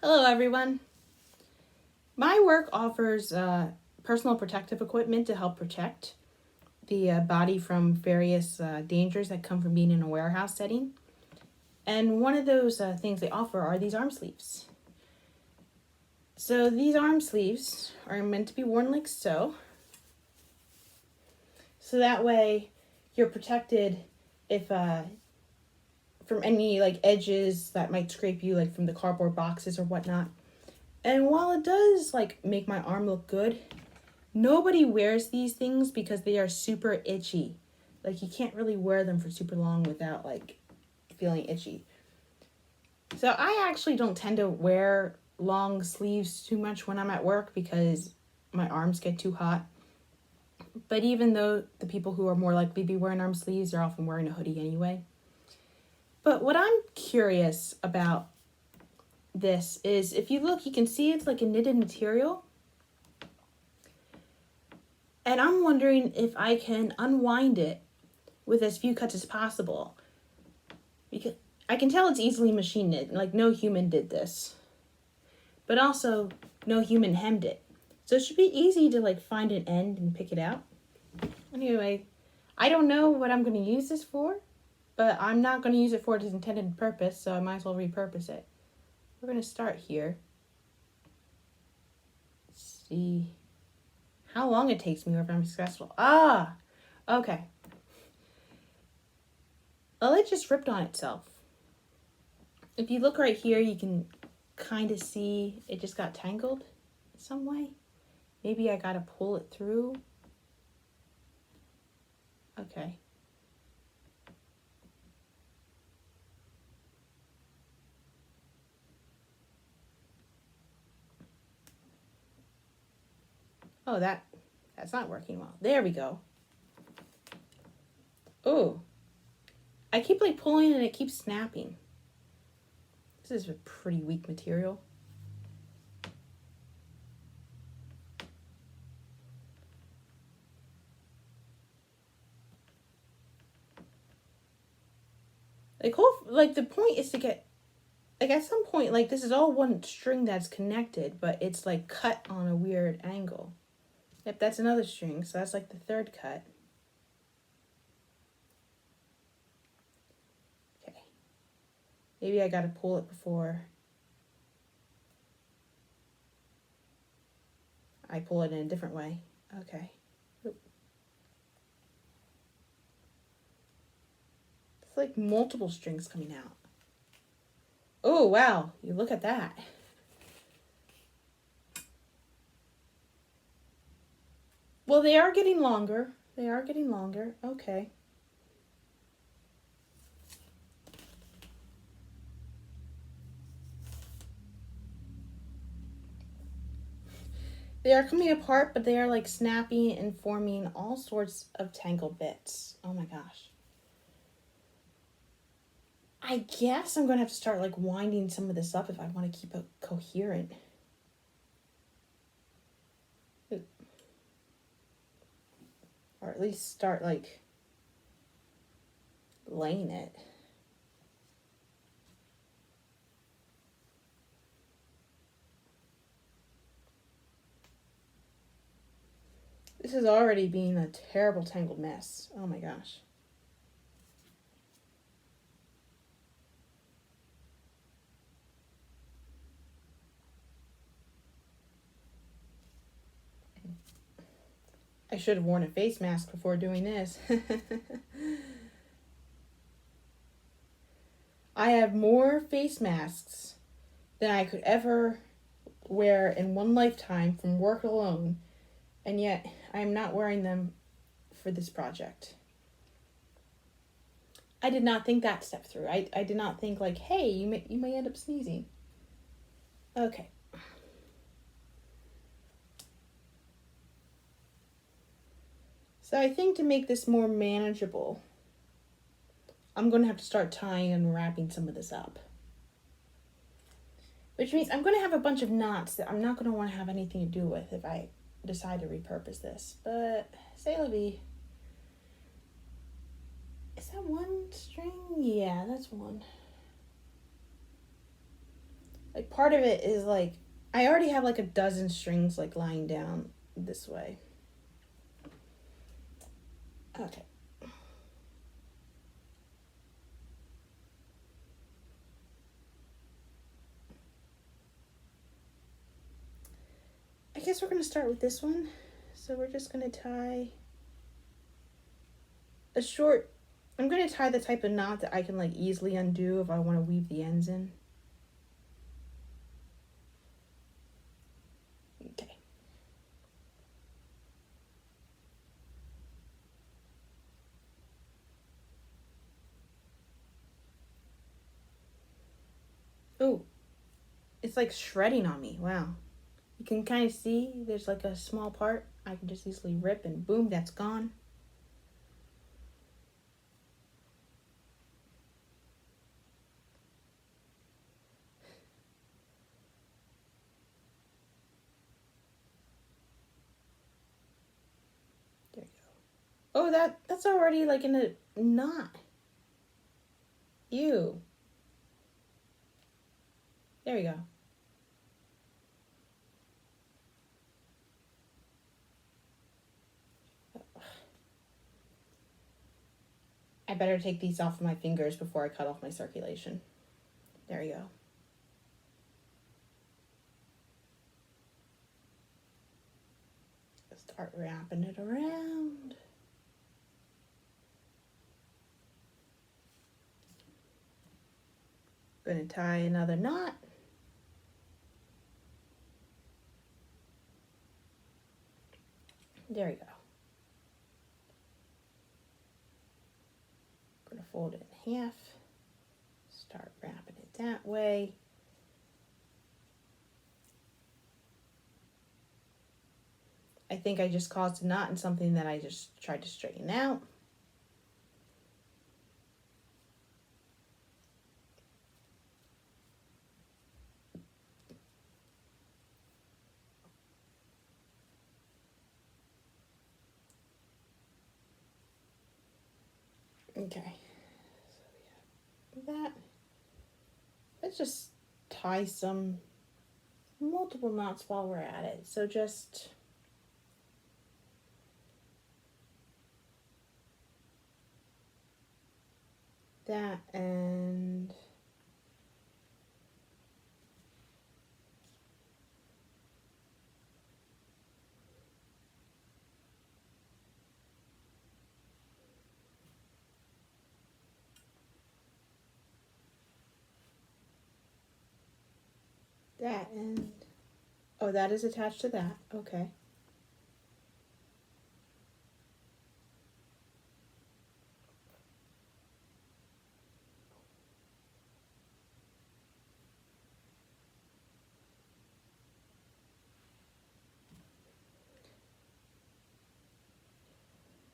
Hello, everyone. My work offers personal protective equipment to help protect the body from various dangers that come from being in a warehouse setting. And one of those things they offer are these arm sleeves. So these arm sleeves are meant to be worn like so. So that way you're protected if from any like edges that might scrape you, like from the cardboard boxes or whatnot. And while it does like make my arm look good, nobody wears these things because they are super itchy. Like you can't really wear them for super long without like feeling itchy. So I actually don't tend to wear long sleeves too much when I'm at work because my arms get too hot. But even though the people who are more likely to be wearing arm sleeves are often wearing a hoodie anyway. But what I'm curious about this is if you look, you can see it's like a knitted material. And I'm wondering if I can unwind it with as few cuts as possible. Because I can tell it's easily machine knit, like no human did this. But also, no human hemmed it. So it should be easy to like find an end and pick it out. Anyway, I don't know what I'm going to use this for, but I'm not going to use it for its intended purpose, so I might as well repurpose it. We're going to start here. Let's see how long it takes me or if I'm successful. Okay. Well, it just ripped on itself. If you look right here, you can kind of see it just got tangled some way. Maybe I gotta pull it through. Okay. Oh, that's not working well. There we go. Oh, I keep like pulling and it keeps snapping. This is a pretty weak material. Like the point is to get, like at some point, like this is all one string that's connected, but it's like cut on a weird angle. Yep, that's another string, so that's like the third cut. Okay. Maybe I gotta pull it before I pull it in a different way. Okay. It's like multiple strings coming out. Oh, wow. You look at that. Well, they are getting longer. They are getting longer. Okay. They are coming apart, but they are like snapping and forming all sorts of tangled bits. Oh my gosh. I guess I'm going to have to start like winding some of this up if I want to keep it coherent. Or at least start like laying it. This is already being a terrible tangled mess. Oh my gosh. I should have worn a face mask before doing this. I have more face masks than I could ever wear in one lifetime from work alone, and yet I am not wearing them for this project. I did not think that step through. I did not think like, hey, you may end up sneezing. Okay. So I think to make this more manageable, I'm going to have to start tying and wrapping some of this up. Which means I'm going to have a bunch of knots that I'm not going to want to have anything to do with if I decide to repurpose this. But, c'est la vie. Is that one string? Yeah, that's one. Like part of it is like I already have like a dozen strings like lying down this way. Okay. I guess we're going to start with this one. So we're just going to tie a short, I'm going to tie the type of knot that I can like easily undo if I want to weave the ends in. Okay. Oh, it's like shredding on me. Wow. You can kind of see there's like a small part I can just easily rip and boom, that's gone. There you go. Oh, that's already like in a knot. Ew. There we go. I better take these off my fingers before I cut off my circulation. There you go. Start wrapping it around. Gonna tie another knot. There we go. Gonna fold it in half. Start wrapping it that way. I think I just caused a knot in something that I just tried to straighten out. Okay, so we have that. Let's just tie some multiple knots while we're at it. So just that and that and oh, that is attached to that. Okay.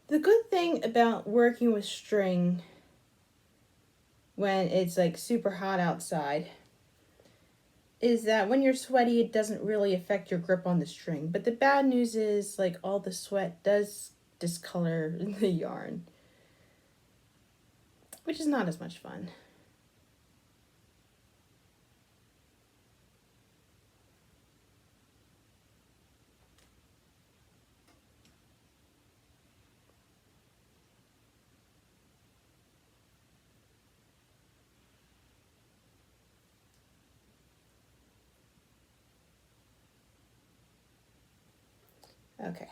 The good thing about working with string when it's like super hot outside is that when you're sweaty, it doesn't really affect your grip on the string. But the bad news is like all the sweat does discolor the yarn, which is not as much fun. Okay.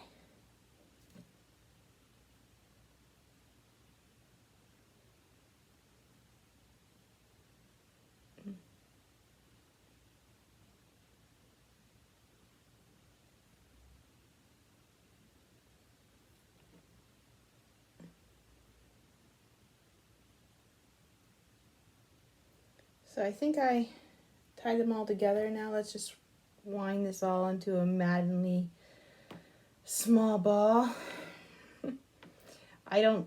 So I think I tied them all together. Now let's just wind this all into a maddeningly small ball. I don't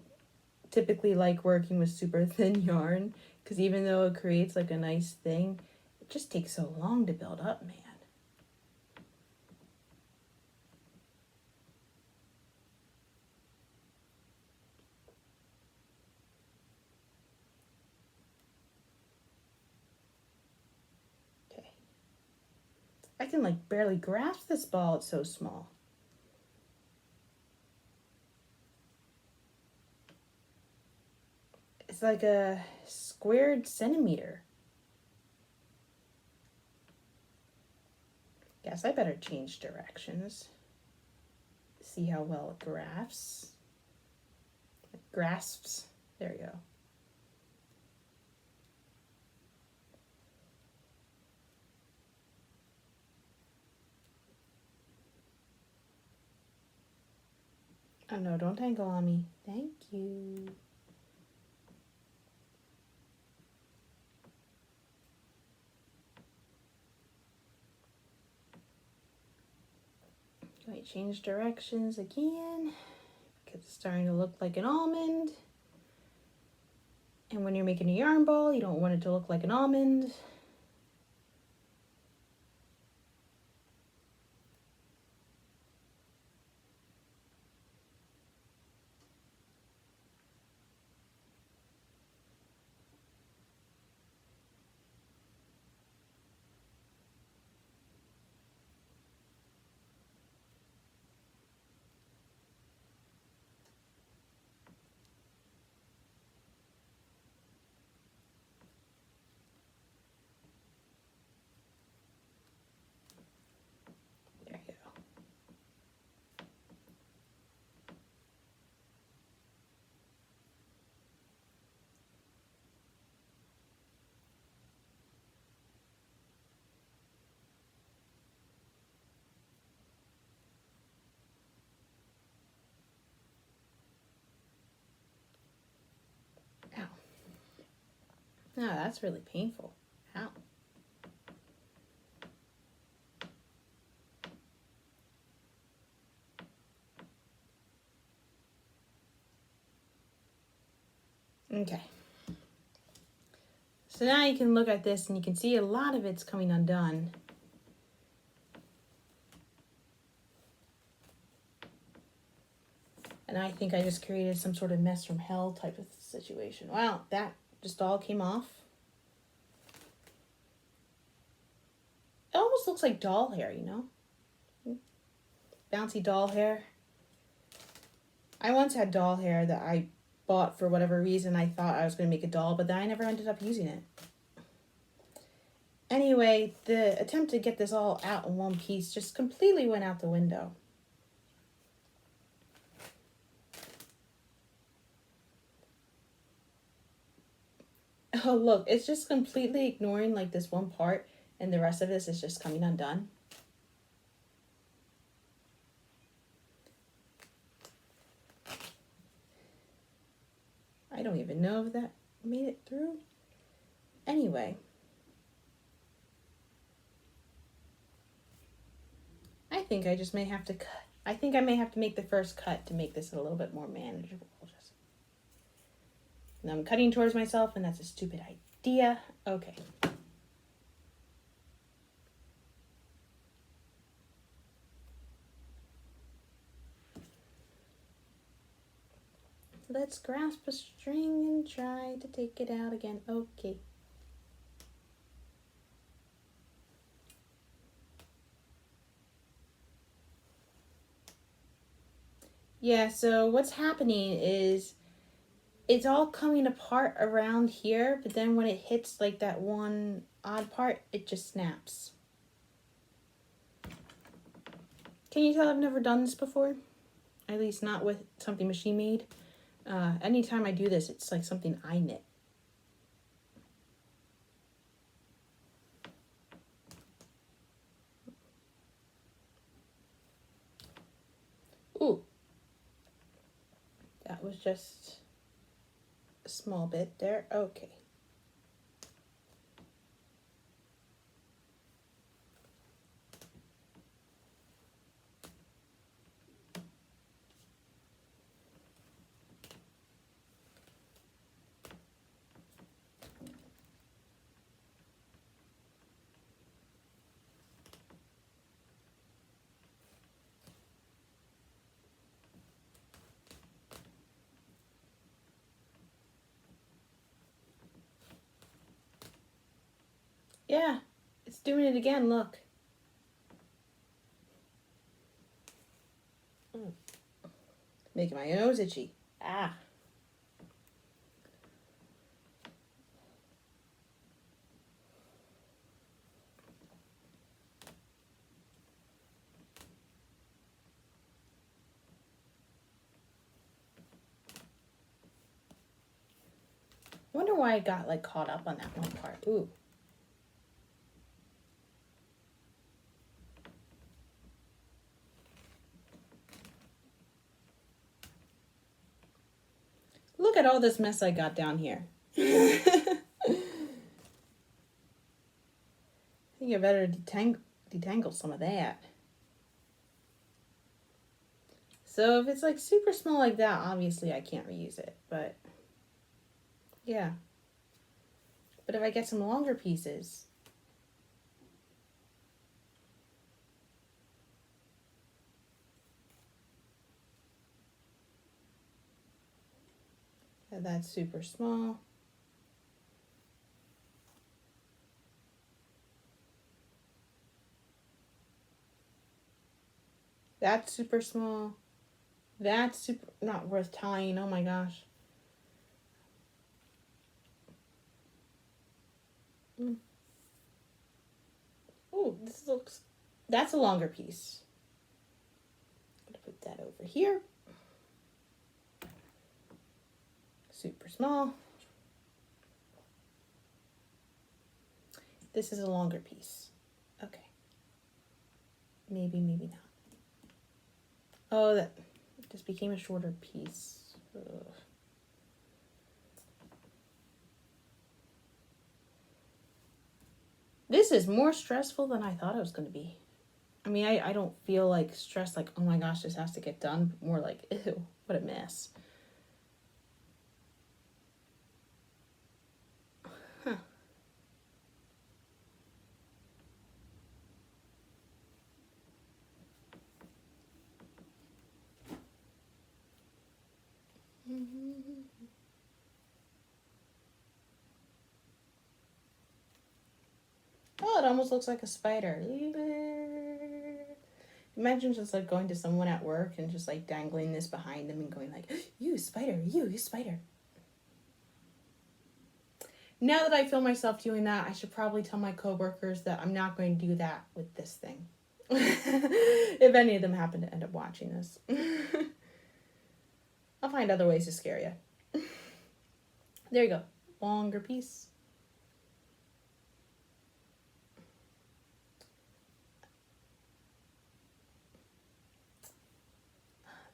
typically like working with super thin yarn because even though it creates like a nice thing, it just takes so long to build up, man. Okay. can like barely grasp this ball, it's so small. It's like a squared centimeter. Guess I better change directions. See how well it grasps. It grasps. There you go. Oh no, don't tangle on me. Thank you. Going to change directions again because it's starting to look like an almond. And when you're making a yarn ball, you don't want it to look like an almond. There you go. Ow. No, that's really painful. Ow. Okay. So now you can look at this and you can see a lot of it's coming undone. And I think I just created some sort of mess from hell type of situation. Wow, that just all came off. It almost looks like doll hair, you know? Bouncy doll hair. I once had doll hair that I bought for whatever reason. I thought I was going to make a doll, but then I never ended up using it. Anyway, the attempt to get this all out in one piece just completely went out the window. Oh, look, it's just completely ignoring like this one part, and the rest of this is just coming undone. I don't even know if that made it through. Anyway. I think I just may have to cut. I think I may have to make the first cut to make this a little bit more manageable. And I'm cutting towards myself, and that's a stupid idea. Okay. Let's grasp a string and try to take it out again. Okay. Yeah, so what's happening is it's all coming apart around here, but then when it hits like that one odd part, it just snaps. Can you tell I've never done this before? At least not with something machine made. Anytime I do this, it's like something I knit. Ooh. That was just a small bit there. Okay. Yeah, it's doing it again, look. Making my nose itchy. Ah. I wonder why I got like caught up on that one part. Ooh. Look at all this mess I got down here. I think I better detangle some of that. So if it's like super small like that, obviously I can't reuse it, but yeah. But if I get some longer pieces, that's super small. That's super small. That's super not worth tying. Oh my gosh. Oh, this looks, that's a longer piece. I'm gonna put that over here. Super small. This is a longer piece. Okay. Maybe, maybe not. Oh, that just became a shorter piece. Ugh. This is more stressful than I thought it was going to be. I mean, I don't feel like stressed, like, oh my gosh, this has to get done. More like, ew, what a mess. Huh. Oh, it almost looks like a spider. Imagine just like going to someone at work and just like dangling this behind them and going like, you spider, you spider. Now that I feel myself doing that, I should probably tell my coworkers that I'm not going to do that with this thing. If any of them happen to end up watching this. I'll find other ways to scare you. There you go. Longer piece.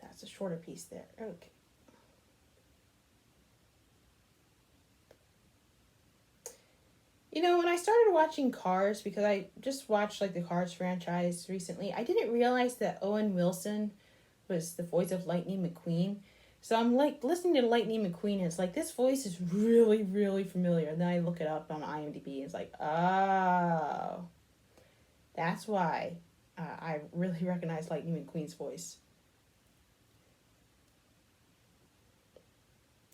That's a shorter piece there. Okay. You know, when I started watching Cars, because I just watched like the Cars franchise recently, I didn't realize that Owen Wilson was the voice of Lightning McQueen. So I'm like listening to Lightning McQueen, and it's like this voice is really, really familiar. And then I look it up on IMDb, and it's like, oh, that's why I really recognize Lightning McQueen's voice.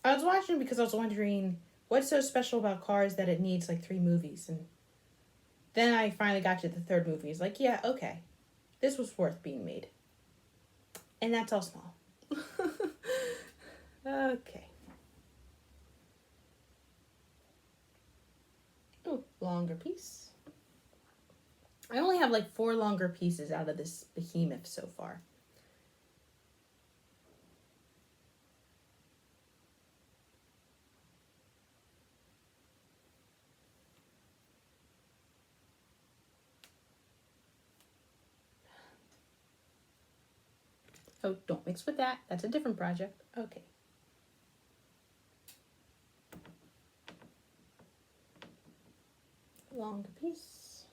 I was watching because I was wondering what's so special about Cars that it needs like 3 movies, and then I finally got to the 3rd movie. It's like, yeah, okay, this was worth being made, and that's all small. Okay. Oh, longer piece. I only have like 4 longer pieces out of this behemoth so far. Oh, don't mix with that. That's a different project. Okay. Longer piece.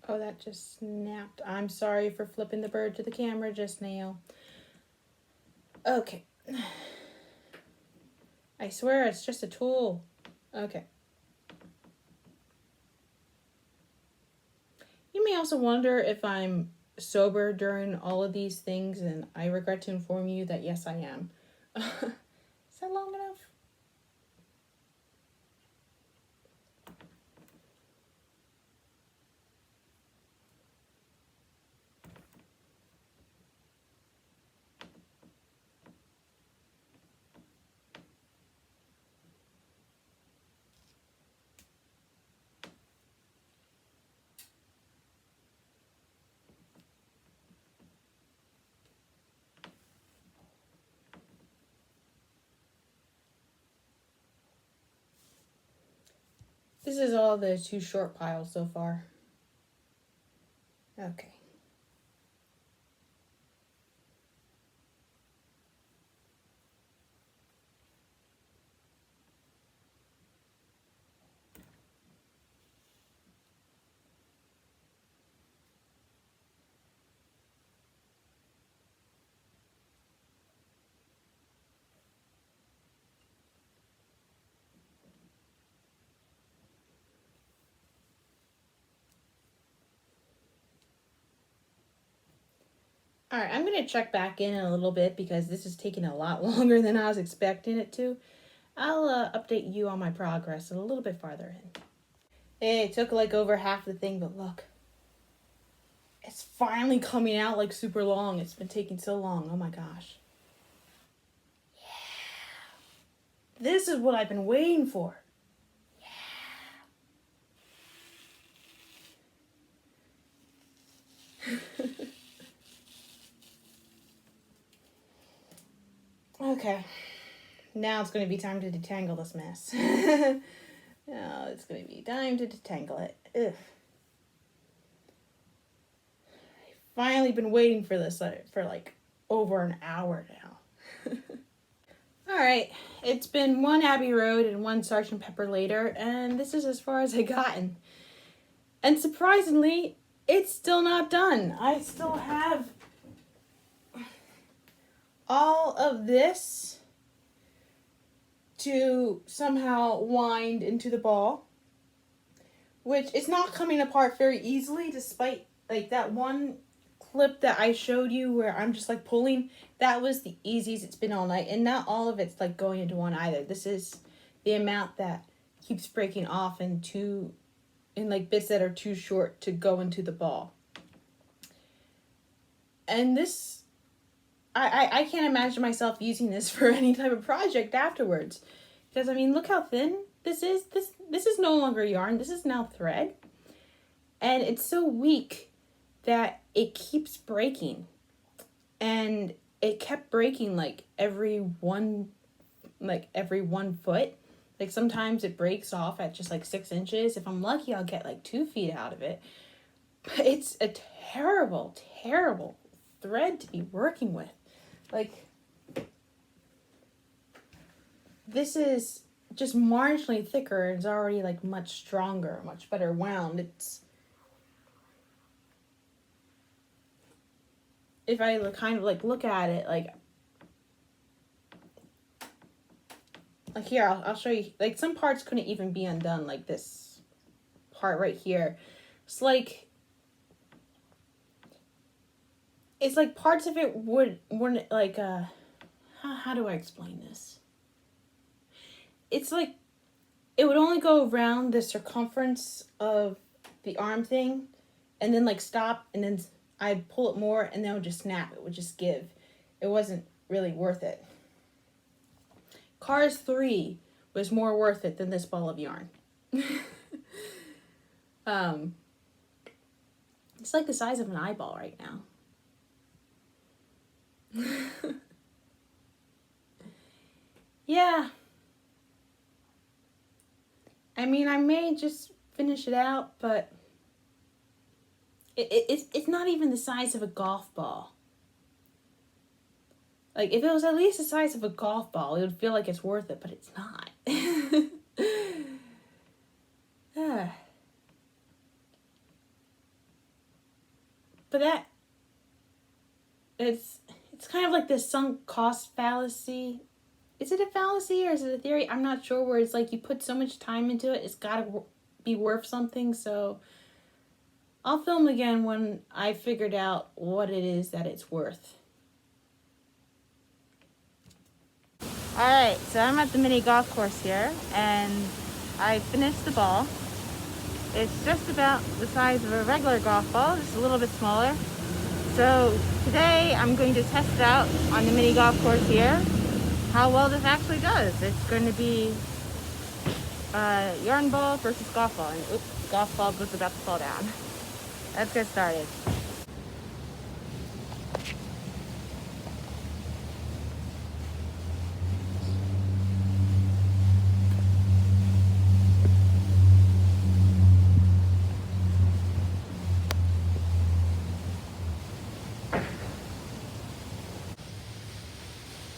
Oh, that just snapped. I'm sorry for flipping the bird to the camera just now. Okay. I swear it's just a tool. Okay. You may also wonder if I'm sober during all of these things, and I regret to inform you that yes, I am. Is that long enough? This is all the too short piles so far. Okay. All right, I'm going to check back in a little bit because this is taking a lot longer than I was expecting it to. I'll update you on my progress a little bit farther in. Hey, it took like over half the thing, but look. It's finally coming out like super long. It's been taking so long. Oh my gosh. Yeah. This is what I've been waiting for. Yeah. Okay. Now it's going to be time to detangle this mess. Now it's going to be time to detangle it. Ugh. I've finally been waiting for this for like over an hour now. Alright, it's been one Abbey Road and one Sgt. Pepper later, and this is as far as I've gotten. And surprisingly, it's still not done. I still have all of this to somehow wind into the ball, which is not coming apart very easily, despite like that one clip that I showed you where I'm just like pulling. That was the easiest it's been all night, and not all of it's like going into one either. This is the amount that keeps breaking off in like bits that are too short to go into the ball. And this, I can't imagine myself using this for any type of project afterwards. Because, I mean, look how thin this is. This is no longer yarn. This is now thread. And it's so weak that it keeps breaking. And it kept breaking like every one foot. Like sometimes it breaks off at just like 6 inches. If I'm lucky, I'll get like 2 feet out of it. But it's a terrible, terrible thread to be working with. Like, this is just marginally thicker and it's already like much stronger, much better wound. It's, if I kind of like look at it, like here, I'll show you, like some parts couldn't even be undone, like this part right here. It's like parts of it wouldn't like, how do I explain this? It's like, it would only go around the circumference of the arm thing and then like stop, and then I'd pull it more and then it would just snap. It would just give. It wasn't really worth it. Cars 3 was more worth it than this ball of yarn. It's like the size of an eyeball right now. Yeah. I mean, I may just finish it out, but it's not even the size of a golf ball. Like, if it was at least the size of a golf ball, it would feel like it's worth it, but it's not. But it's kind of like this sunk cost fallacy. Is it a fallacy or is it a theory? I'm not sure, where it's like you put so much time into it, it's got to be worth something. So I'll film again when I figured out what it is that it's worth. Alright, so I'm at the mini golf course here, and I finished the ball. It's just about the size of a regular golf ball, just a little bit smaller. So today I'm going to test it out on the mini golf course here, how well this actually does. It's going to be yarn ball versus golf ball. And oops, golf ball was about to fall down. Let's get started.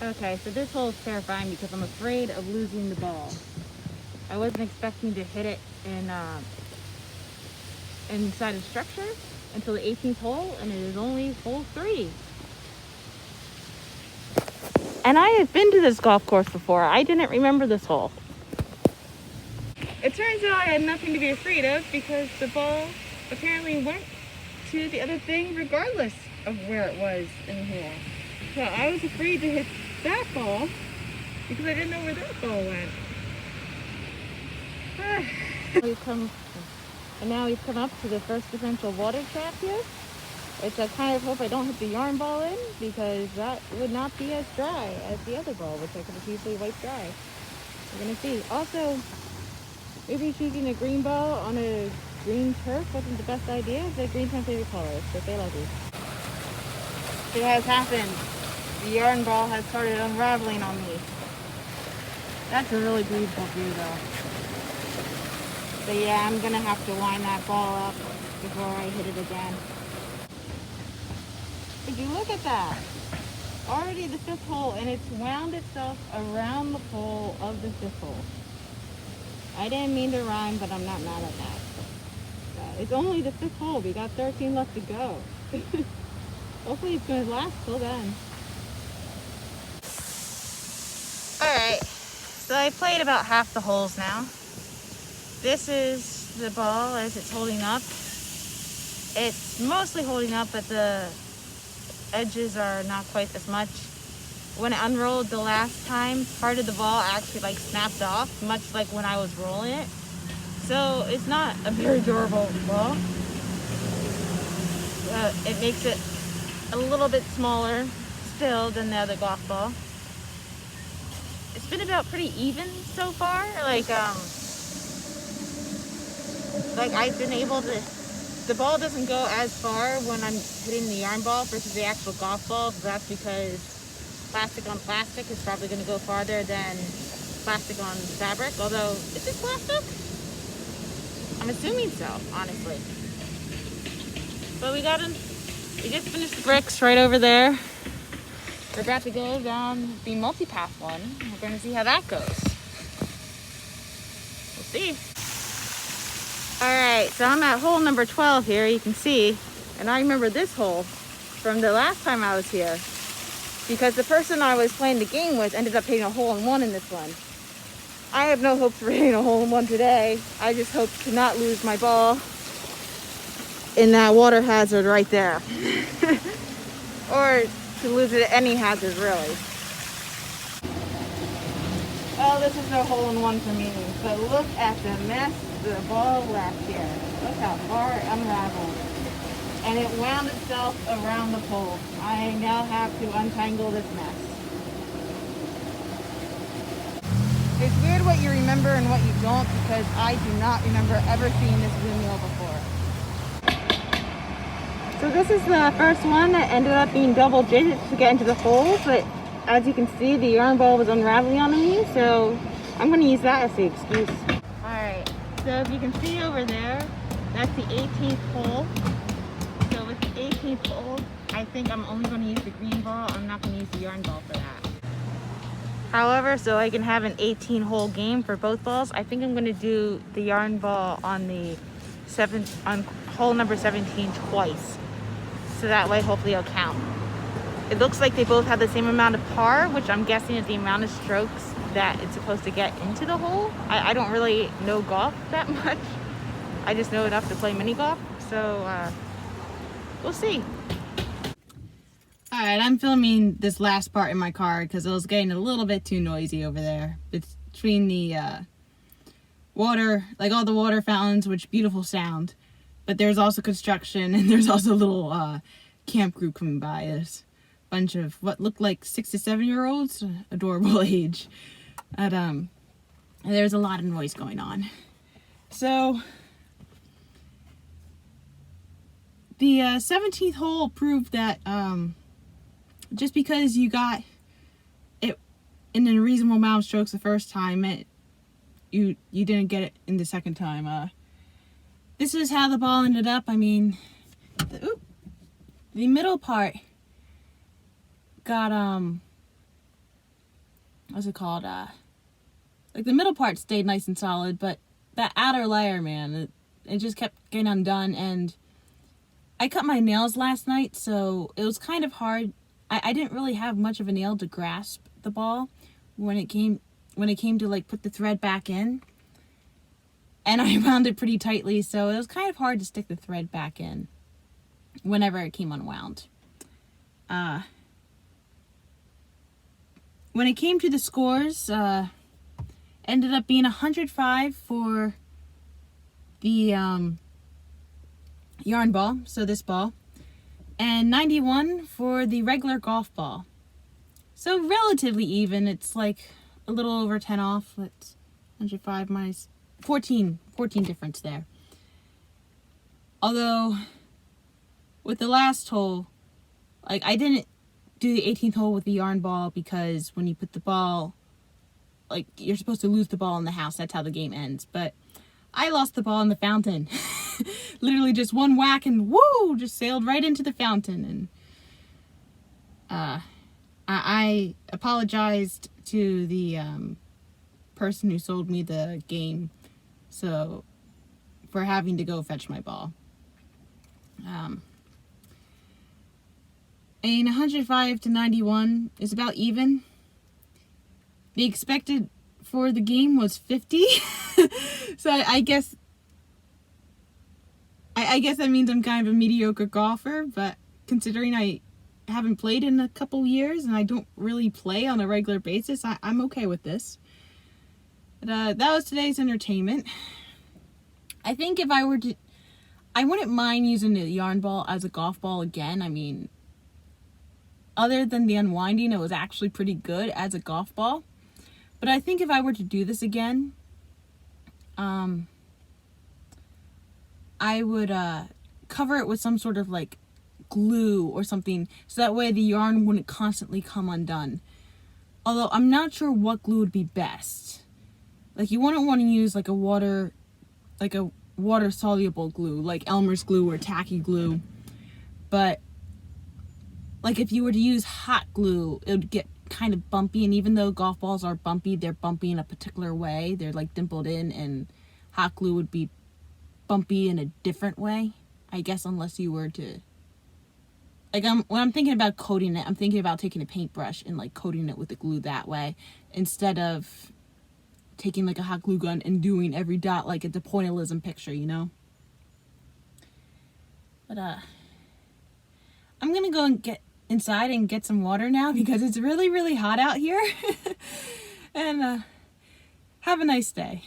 Okay, so this hole is terrifying because I'm afraid of losing the ball. I wasn't expecting to hit it inside a structure until the 18th hole, and it is only hole 3. And I have been to this golf course before. I didn't remember this hole. It turns out I had nothing to be afraid of because the ball apparently went to the other thing regardless of where it was in the hole. So I was afraid to hit that ball because I didn't know where that ball went. And now we've come up to the first differential water trap here, which I kind of hope I don't hit the yarn ball in because that would not be as dry as the other ball, which I could have easily wiped dry. We're gonna see. Also, maybe choosing a green ball on a green turf wasn't the best idea, but green's my favorite color, so stay lucky. It has happened. The yarn ball has started unraveling on me. That's a really beautiful view though. But yeah, I'm gonna have to line that ball up before I hit it again. If you look at that, already the 5th hole, and it's wound itself around the pole of the 5th hole. I didn't mean to rhyme, but I'm not mad at that. It's only the 5th hole. We got 13 left to go. Hopefully it's going to last till then. Alright, so I played about half the holes now. This is the ball as it's holding up. It's mostly holding up, but the edges are not quite as much. When it unrolled the last time, part of the ball actually like snapped off, much like when I was rolling it. So it's not a very durable ball. It makes it a little bit smaller still than the other golf ball. It's been about pretty even so far. Like I've been able to, the ball doesn't go as far when I'm hitting the yarn ball versus the actual golf ball. That's because plastic on plastic is probably going to go farther than plastic on fabric. Although, is it plastic? I'm assuming so, honestly. But we just finished the bricks right over there. We're about to go down the multipath one. We're going to see how that goes. We'll see. Alright, so I'm at hole number 12 here, you can see. And I remember this hole from the last time I was here, because the person I was playing the game with ended up hitting a hole-in-one in this one. I have no hopes for hitting a hole-in-one today. I just hope to not lose my ball in that water hazard right there. Or to lose it at any hazard, really. Oh, this is no hole-in-one for me. But look at the mess the ball left here. Look how far it unraveled. And it wound itself around the pole. I now have to untangle this mess. It's weird what you remember and what you don't, because I do not remember ever seeing this windmill before. So this is the first one that ended up being double digits to get into the hole, but as you can see, the yarn ball was unraveling on me, so I'm going to use that as the excuse. Alright, so if you can see over there, that's the 18th hole. So with the 18th hole, I think I'm only going to use the green ball. I'm not going to use the yarn ball for that. However, so I can have an 18-hole game for both balls, I think I'm going to do the yarn ball on on hole number 17 twice. So that way, hopefully it'll count. It looks like they both have the same amount of par, which I'm guessing is the amount of strokes that it's supposed to get into the hole. I don't really know golf that much. I just know enough to play mini golf. So we'll see. Alright, I'm filming this last part in my car because it was getting a little bit too noisy over there. Between the water, like all the water fountains, which beautiful sound. But there's also construction, and there's also a little camp group coming by. There's a bunch of what looked like 6 to 7-year-olds, adorable age. And there's a lot of noise going on. So the 17th hole proved that just because you got it in a reasonable amount of strokes the first time, you didn't get it in the second time. This is how the ball ended up. I mean, the middle part got what's it called? Like the middle part stayed nice and solid, but that outer layer, man, it just kept getting undone. And I cut my nails last night, so it was kind of hard. I didn't really have much of a nail to grasp the ball when it came to like put the thread back in. And I wound it pretty tightly, so it was kind of hard to stick the thread back in whenever it came unwound. When it came to the scores, ended up being 105 for the yarn ball, so this ball, and 91 for the regular golf ball. So relatively even. It's like a little over 10 off. It's 105 minus 14 difference there. Although with the last hole, like I didn't do the 18th hole with the yarn ball because when you put the ball, like you're supposed to lose the ball in the house. That's how the game ends. But I lost the ball in the fountain. Literally just one whack and woo, just sailed right into the fountain. And I apologized to the person who sold me the game, so for having to go fetch my ball. And 105 to 91 is about even. The expected for the game was 50. So I guess that means I'm kind of a mediocre golfer, but considering I haven't played in a couple years and I don't really play on a regular basis, I'm okay with this. But that was today's entertainment. I think if I were to, I wouldn't mind using the yarn ball as a golf ball again. I mean, other than the unwinding, it was actually pretty good as a golf ball. But I think if I were to do this again, I would cover it with some sort of like glue or something, so that way the yarn wouldn't constantly come undone. Although I'm not sure what glue would be best. Like you wouldn't want to use like a water soluble glue like Elmer's glue or tacky glue. But like if you were to use hot glue, it would get kind of bumpy, and even though golf balls are bumpy, they're bumpy in a particular way. They're like dimpled in, and hot glue would be bumpy in a different way, I guess, unless you were to like when I'm thinking about coating it, I'm thinking about taking a paintbrush and like coating it with the glue that way, instead of taking like a hot glue gun and doing every dot like it's a pointillism picture, you know. But I'm gonna go and get inside and get some water now because it's really hot out here. And have a nice day.